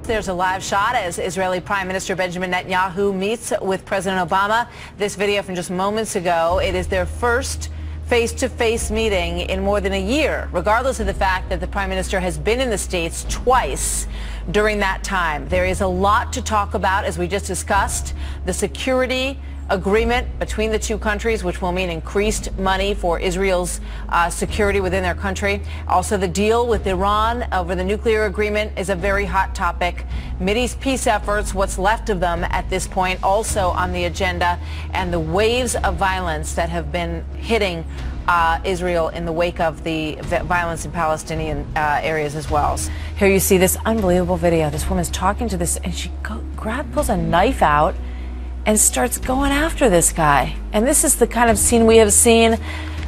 There's a live shot as Israeli Prime Minister Benjamin Netanyahu meets with President Obama. This video from just moments ago. It is their first face-to-face meeting in more than a year, regardless of the fact that the Prime Minister has been in the States twice during that time. There is a lot to talk about, as we just discussed. The security agreement between the two countries, which will mean increased money for Israel's security within their country. Also, the deal with Iran over the nuclear agreement is a very hot topic. Mideast peace efforts, what's left of them at this point, also on the agenda, and the waves of violence that have been hitting Israel in the wake of the violence in Palestinian areas as well. Here you see this unbelievable video. This woman's talking to this, and she pulls a knife out and starts going after this guy. And this is the kind of scene we have seen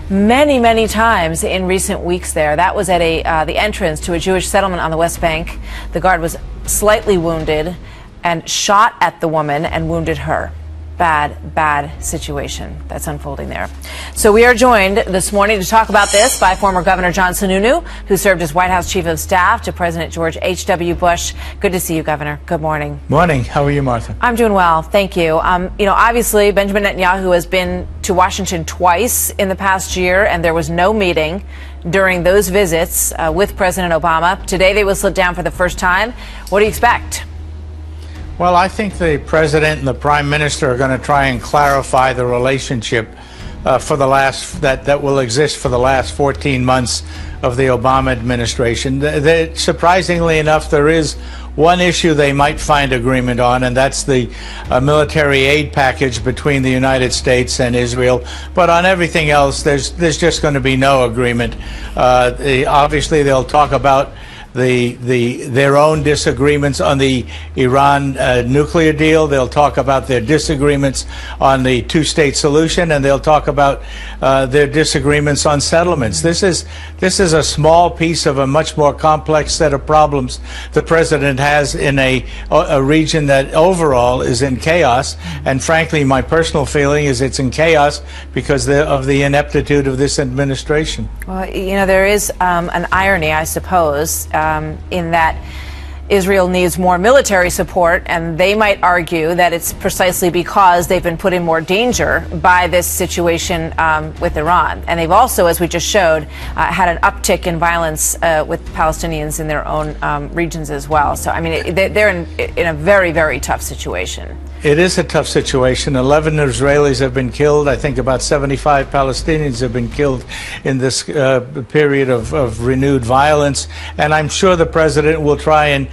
many, many times in recent weeks there. That was at the entrance to a Jewish settlement on the West Bank. The guard was slightly wounded and shot at the woman and wounded her. Bad situation that's unfolding there. So we are joined this morning to talk about this by former Governor John Sununu, who served as White House Chief of Staff to President George H.W. Bush. Good to see you, Governor. Good morning. Morning. How are you, Martha? I'm doing well. Thank you. Obviously, Benjamin Netanyahu has been to Washington twice in the past year, and there was no meeting during those visits with President Obama. Today, they will sit down for the first time. What do you expect? Well, I think the President and the Prime Minister are going to try and clarify the relationship that will exist for the last 14 months of the Obama administration. Surprisingly enough, there is one issue they might find agreement on, and that's the military aid package between the United States and Israel. But on everything else, there's just going to be no agreement. Obviously, they'll talk about their own disagreements on the Iran nuclear deal. They'll talk about their disagreements on the two-state solution, and they'll talk about their disagreements on settlements. This is a small piece of a much more complex set of problems the president has in a region that overall is in chaos. And frankly, my personal feeling is it's in chaos because of the ineptitude of this administration. Well, there is an irony, I suppose, in that Israel needs more military support, and they might argue that it's precisely because they've been put in more danger by this situation with Iran. And they've also, as we just showed, had an uptick in violence with Palestinians in their own regions as well. So, I mean, they're in a very, very tough situation. It is a tough situation. 11 Israelis have been killed. I think about 75 Palestinians have been killed in this period of renewed violence. And I'm sure the president will try and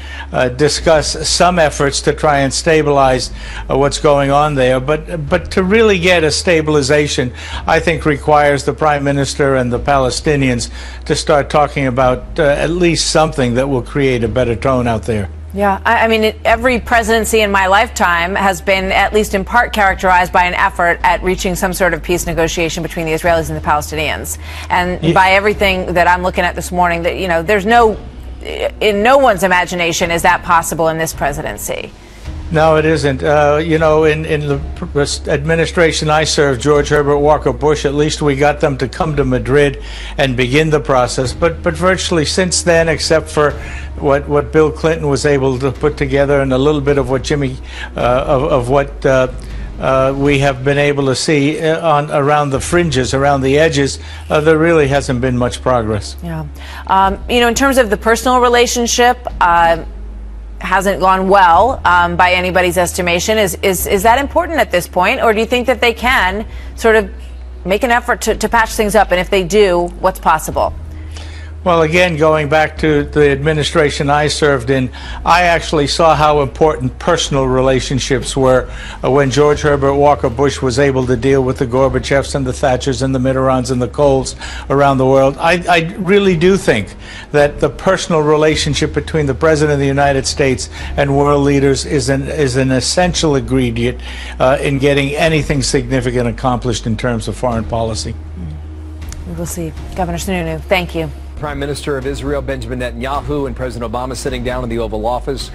discuss some efforts to try and stabilize what's going on there. But to really get a stabilization, I think requires the Prime Minister and the Palestinians to start talking about at least something that will create a better tone out there. Yeah, I mean, every presidency in my lifetime has been, at least in part, characterized by an effort at reaching some sort of peace negotiation between the Israelis and the Palestinians. And by everything that I'm looking at this morning, that there's in no one's imagination is that possible in this presidency. No, it isn't. In the administration I served, George Herbert Walker Bush, at least we got them to come to Madrid and begin the process. But virtually since then, except for what Bill Clinton was able to put together and a little bit of what we have been able to see around the fringes, around the edges, there really hasn't been much progress. Yeah. In terms of the personal relationship, hasn't gone well by anybody's estimation. Is that important at this point, or do you think that they can sort of make an effort to patch things up? And if they do, what's possible? Well, again, going back to the administration I served in, I actually saw how important personal relationships were when George Herbert Walker Bush was able to deal with the Gorbachevs and the Thatchers and the Mitterrands and the Kohls around the world. I really do think that the personal relationship between the President of the United States and world leaders is an essential ingredient in getting anything significant accomplished in terms of foreign policy. We will see. Governor Sununu, thank you. Prime Minister of Israel Benjamin Netanyahu and President Obama sitting down in the Oval Office.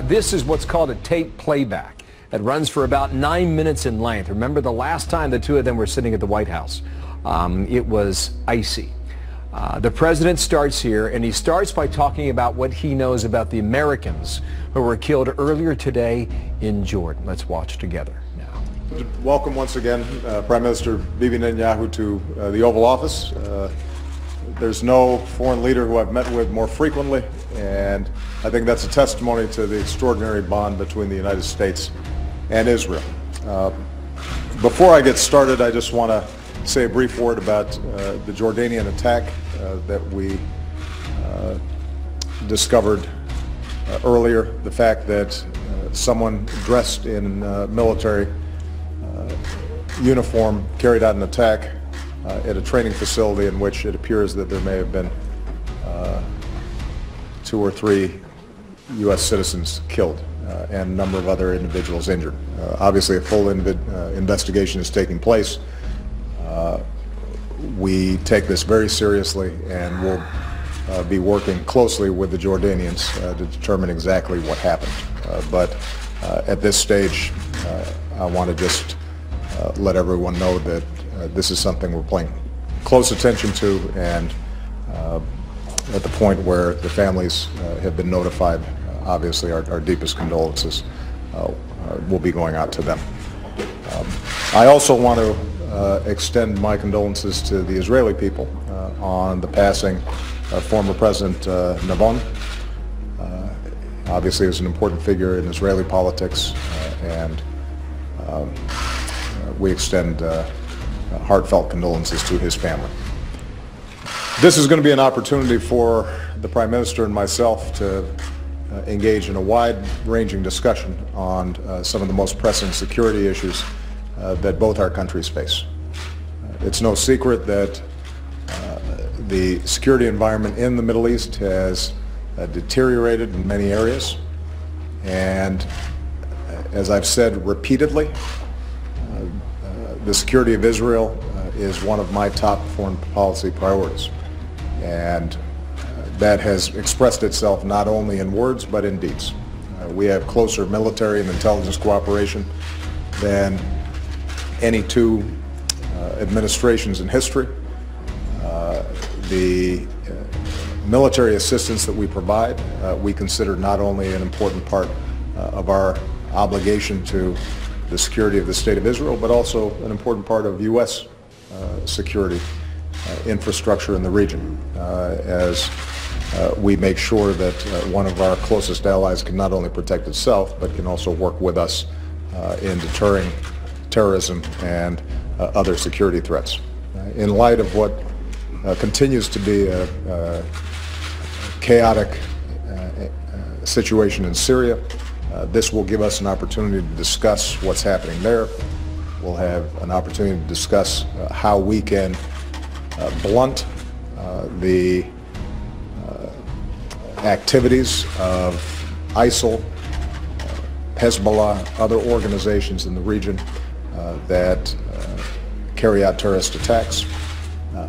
This is what's called a tape playback. It runs for about 9 minutes in length. Remember the last time the two of them were sitting at the White House? It was icy. The president starts here, and he starts by talking about what he knows about the Americans who were killed earlier today in Jordan. Let's watch together now. Welcome once again, Prime Minister Bibi Netanyahu, to the Oval Office. There's no foreign leader who I've met with more frequently, and I think that's a testimony to the extraordinary bond between the United States and Israel. Before I get started, I just want to say a brief word about the Jordanian attack that we discovered earlier. The fact that someone dressed in military uniform carried out an attack at a training facility in which it appears that there may have been 2 or 3 U.S. citizens killed and a number of other individuals injured. Obviously, a full investigation is taking place. We take this very seriously, and we'll be working closely with the Jordanians to determine exactly what happened. But at this stage, I want to just let everyone know that this is something we're paying close attention to, and at the point where the families have been notified, obviously our deepest condolences will be going out to them. I also want to extend my condolences to the Israeli people on the passing of former President Navon. Obviously, he was an important figure in Israeli politics, and we extend heartfelt condolences to his family. This is going to be an opportunity for the Prime Minister and myself to engage in a wide-ranging discussion on some of the most pressing security issues that both our countries face. It's no secret that the security environment in the Middle East has deteriorated in many areas, and as I've said repeatedly, the security of Israel is one of my top foreign policy priorities, and that has expressed itself not only in words but in deeds. We have closer military and intelligence cooperation than any 2 administrations in history. The military assistance that we provide, we consider not only an important part of our obligation to the security of the State of Israel, but also an important part of U.S. security infrastructure in the region, as we make sure that one of our closest allies can not only protect itself, but can also work with us in deterring terrorism and other security threats. In light of what continues to be a chaotic situation in Syria, this will give us an opportunity to discuss what's happening there. We'll have an opportunity to discuss how we can blunt the activities of ISIL, Hezbollah, other organizations in the region that carry out terrorist attacks.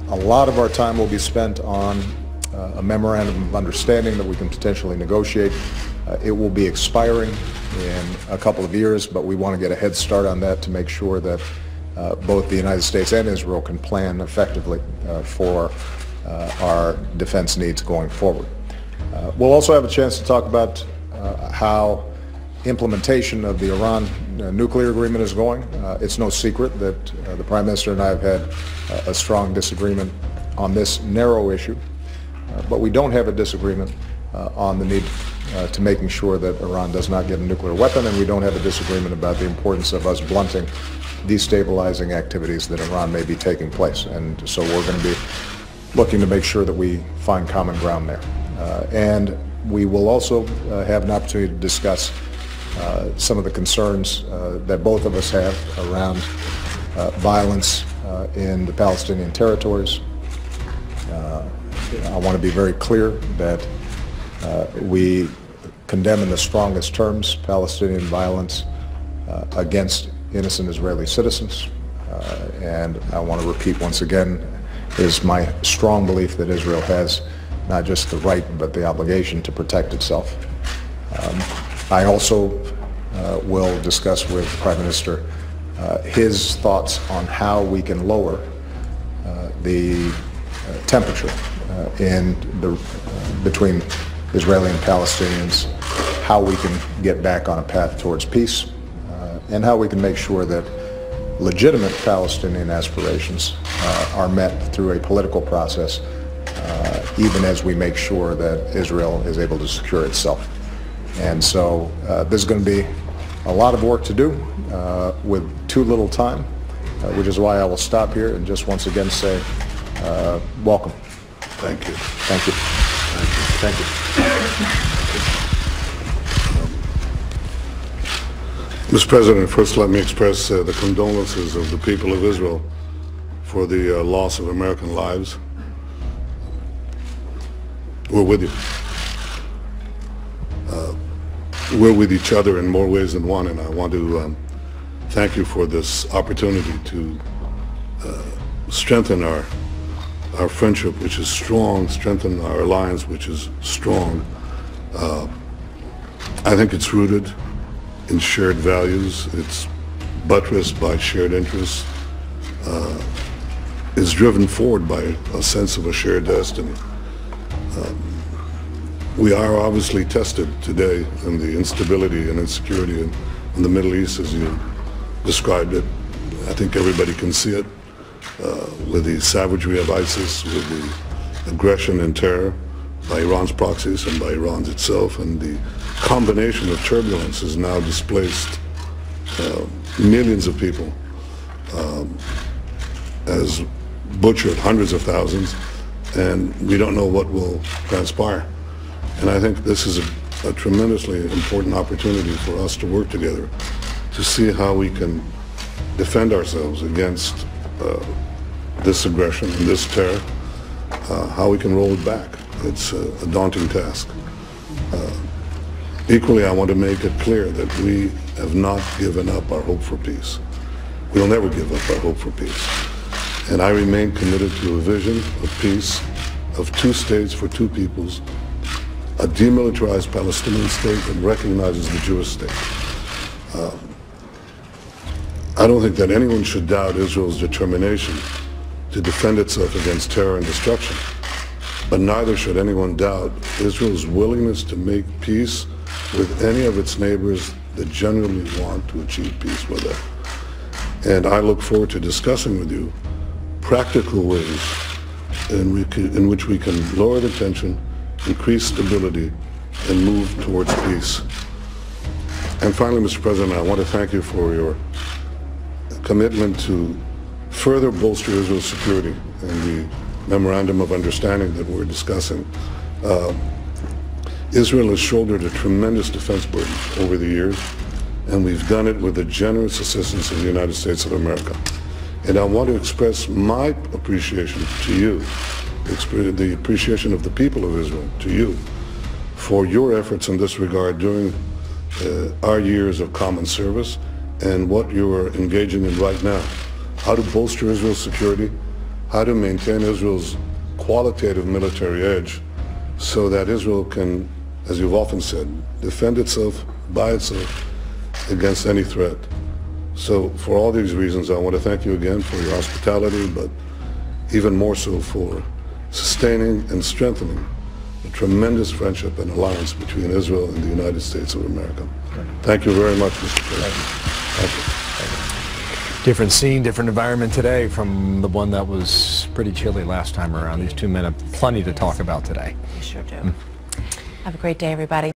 A lot of our time will be spent on a memorandum of understanding that we can potentially negotiate. It will be expiring in a couple of years, but we want to get a head start on that to make sure that both the United States and Israel can plan effectively for our defense needs going forward. We'll also have a chance to talk about how implementation of the Iran nuclear agreement is going. It's no secret that the Prime Minister and I have had a strong disagreement on this narrow issue, but we don't have a disagreement on the need to making sure that Iran does not get a nuclear weapon, and we don't have a disagreement about the importance of us blunting destabilizing activities that Iran may be taking place. And so we're going to be looking to make sure that we find common ground there. And we will also have an opportunity to discuss some of the concerns that both of us have around violence in the Palestinian territories. I want to be very clear that we condemn in the strongest terms Palestinian violence against innocent Israeli citizens. And I want to repeat once again, it is my strong belief that Israel has not just the right but the obligation to protect itself. I also will discuss with the Prime Minister his thoughts on how we can lower the temperature between Israeli and Palestinians, how we can get back on a path towards peace, and how we can make sure that legitimate Palestinian aspirations are met through a political process, even as we make sure that Israel is able to secure itself. And so there's going to be a lot of work to do with too little time, which is why I will stop here and just once again say welcome. Thank you. Thank you. Thank you. Mr. President, first let me express the condolences of the people of Israel for the loss of American lives. We're with you. We're with each other in more ways than one, and I want to thank you for this opportunity to strengthen our friendship, which is strong, strengthen our alliance, which is strong. I think it's rooted in shared values. It's buttressed by shared interests. Is driven forward by a sense of a shared destiny. We are obviously tested today in the instability and insecurity in the Middle East, as you described it. I think everybody can see it with the savagery of ISIS, with the aggression and terror by Iran's proxies and by Iran itself, and the combination of turbulence has now displaced millions of people, has butchered hundreds of thousands, and we don't know what will transpire. And I think this is a tremendously important opportunity for us to work together to see how we can defend ourselves against this aggression and this terror, how we can roll it back. It's a daunting task. Equally, I want to make it clear that we have not given up our hope for peace. We'll never give up our hope for peace. And I remain committed to a vision of peace, of two states for two peoples, a demilitarized Palestinian state that recognizes the Jewish state. I don't think that anyone should doubt Israel's determination to defend itself against terror and destruction, but neither should anyone doubt Israel's willingness to make peace with any of its neighbors that genuinely want to achieve peace with it. And I look forward to discussing with you practical ways in which we can lower the tension, increase stability, and move towards peace. And finally, Mr. President, I want to thank you for your commitment to further bolster Israel's security in the memorandum of understanding that we're discussing. Israel has shouldered a tremendous defense burden over the years, and we've done it with the generous assistance of the United States of America. And I want to express my appreciation to you, the appreciation of the people of Israel to you, for your efforts in this regard during our years of common service and what you are engaging in right now. How to bolster Israel's security, how to maintain Israel's qualitative military edge so that Israel can, as you've often said, defend itself by itself against any threat. So for all these reasons, I want to thank you again for your hospitality, but even more so for sustaining and strengthening the tremendous friendship and alliance between Israel and the United States of America. Thank you very much, Mr. President. Thank you. Different scene, different environment today from the one that was pretty chilly last time around. These two men have plenty to talk about today. You sure do. Have a great day, everybody.